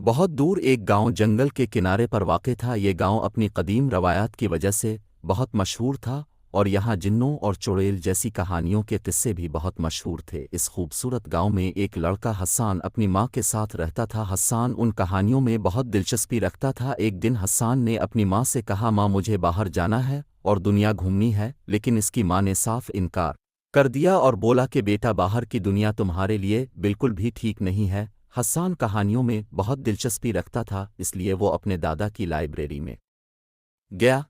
بہت دور ایک گاؤں جنگل کے کنارے پر واقع تھا۔ یہ گاؤں اپنی قدیم روایات کی وجہ سے بہت مشہور تھا اور یہاں جنوں اور چڑیل جیسی کہانیوں کے قصے بھی بہت مشہور تھے۔ اس خوبصورت گاؤں میں ایک لڑکا حسان اپنی ماں کے ساتھ رہتا تھا۔ حسان ان کہانیوں میں بہت دلچسپی رکھتا تھا۔ ایک دن حسان نے اپنی ماں سے کہا، ماں مجھے باہر جانا ہے اور دنیا گھومنی ہے، لیکن اس کی ماں نے صاف انکار کر دیا اور بولا کہ بیٹا باہر کی دنیا تمہارے لیے بالکل بھی ٹھیک نہیں ہے۔ حسان کہانیوں میں بہت دلچسپی رکھتا تھا، اس لیے وہ اپنے دادا کی لائبریری میں گیا۔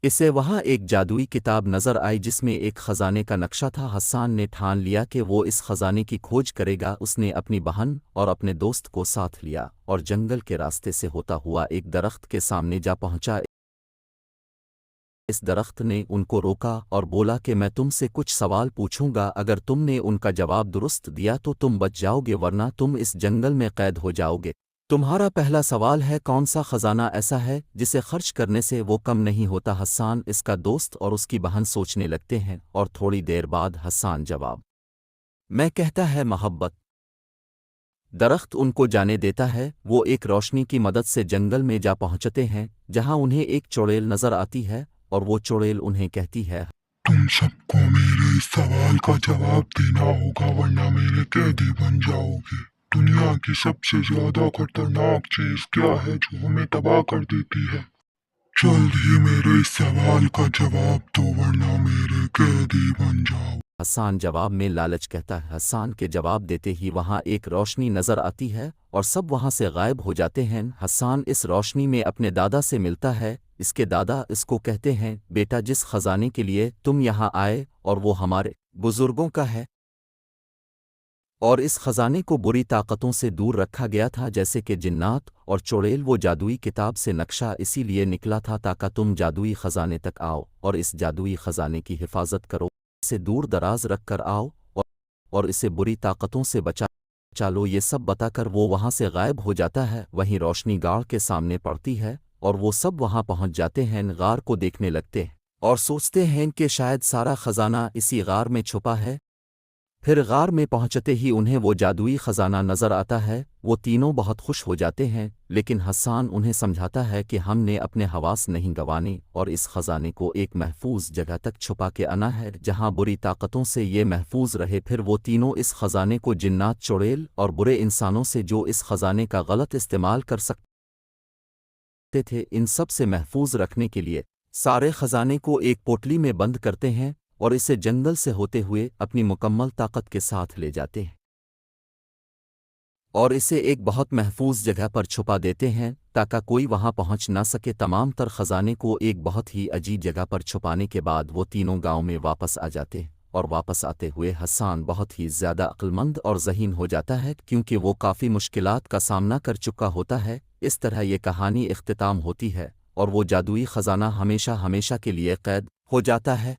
اسے وہاں ایک جادوئی کتاب نظر آئی جس میں ایک خزانے کا نقشہ تھا۔ حسان نے ٹھان لیا کہ وہ اس خزانے کی کھوج کرے گا۔ اس نے اپنی بہن اور اپنے دوست کو ساتھ لیا اور جنگل کے راستے سے ہوتا ہوا ایک درخت کے سامنے جا پہنچا۔ اس درخت نے ان کو روکا اور بولا کہ میں تم سے کچھ سوال پوچھوں گا، اگر تم نے ان کا جواب درست دیا تو تم بچ جاؤ گے، ورنہ تم اس جنگل میں قید ہو جاؤ گے۔ تمہارا پہلا سوال ہے، کون سا خزانہ ایسا ہے جسے خرچ کرنے سے وہ کم نہیں ہوتا؟ حسان، اس کا دوست اور اس کی بہن سوچنے لگتے ہیں اور تھوڑی دیر بعد حسان جواب میں کہتا ہے، محبت۔ درخت ان کو جانے دیتا ہے۔ وہ ایک روشنی کی مدد سے جنگل میں جا پہنچتے ہیں جہاں انہیں ایک چڑیل نظر آتی ہے اور وہ چڑیل انہیں کہتی ہے، تم سب کو میرے اس سوال کا جواب دینا ہوگا ورنہ میرے قیدی بن جاؤ گے۔ دنیا کی سب سے زیادہ خطرناک چیز کیا ہے جو ہمیں تباہ کر دیتی ہے؟ جلد ہی میرے اس سوال کا جواب دو ورنہ میرے قیدی بن جاؤ۔ حسان جواب میں لالچ کہتا ہے۔ حسان کے جواب دیتے ہی وہاں ایک روشنی نظر آتی ہے اور سب وہاں سے غائب ہو جاتے ہیں۔ حسان اس روشنی میں اپنے دادا سے ملتا ہے۔ اس کے دادا اس کو کہتے ہیں، بیٹا جس خزانے کے لیے تم یہاں آئے اور وہ ہمارے بزرگوں کا ہے، اور اس خزانے کو بری طاقتوں سے دور رکھا گیا تھا جیسے کہ جنات اور چڑیل۔ وہ جادوئی کتاب سے نقشہ اسی لیے نکلا تھا تاکہ تم جادوئی خزانے تک آؤ اور اس جادوئی خزانے کی حفاظت کرو، اسے دور دراز رکھ کر آؤ اور اسے بری طاقتوں سے بچا لو۔ یہ سب بتا کر وہ وہاں سے غائب ہو جاتا ہے۔ وہیں روشنی غار کے سامنے پڑتی ہے اور وہ سب وہاں پہنچ جاتے ہیں، غار کو دیکھنے لگتے ہیں اور سوچتے ہیں کہ شاید سارا خزانہ اسی غار میں چھپا ہے۔ پھر غار میں پہنچتے ہی انہیں وہ جادوئی خزانہ نظر آتا ہے۔ وہ تینوں بہت خوش ہو جاتے ہیں، لیکن حسان انہیں سمجھاتا ہے کہ ہم نے اپنے حواس نہیں گنوانے اور اس خزانے کو ایک محفوظ جگہ تک چھپا کے آنا ہے جہاں بری طاقتوں سے یہ محفوظ رہے۔ پھر وہ تینوں اس خزانے کو جنات، چڑیل اور برے انسانوں سے جو اس خزانے کا غلط استعمال کر سکتے تھے، ان سب سے محفوظ رکھنے کے لیے سارے خزانے کو ایک پوٹلی میں بند کرتے ہیں اور اسے جنگل سے ہوتے ہوئے اپنی مکمل طاقت کے ساتھ لے جاتے ہیں اور اسے ایک بہت محفوظ جگہ پر چھپا دیتے ہیں تاکہ کوئی وہاں پہنچ نہ سکے۔ تمام تر خزانے کو ایک بہت ہی عجیب جگہ پر چھپانے کے بعد وہ تینوں گاؤں میں واپس آ جاتے ہیں اور واپس آتے ہوئے حسان بہت ہی زیادہ عقلمند اور ذہین ہو جاتا ہے کیونکہ وہ کافی مشکلات کا سامنا کر چکا ہوتا ہے۔ اس طرح یہ کہانی اختتام ہوتی ہے اور وہ جادوئی خزانہ ہمیشہ ہمیشہ کے لیے قید ہو جاتا ہے۔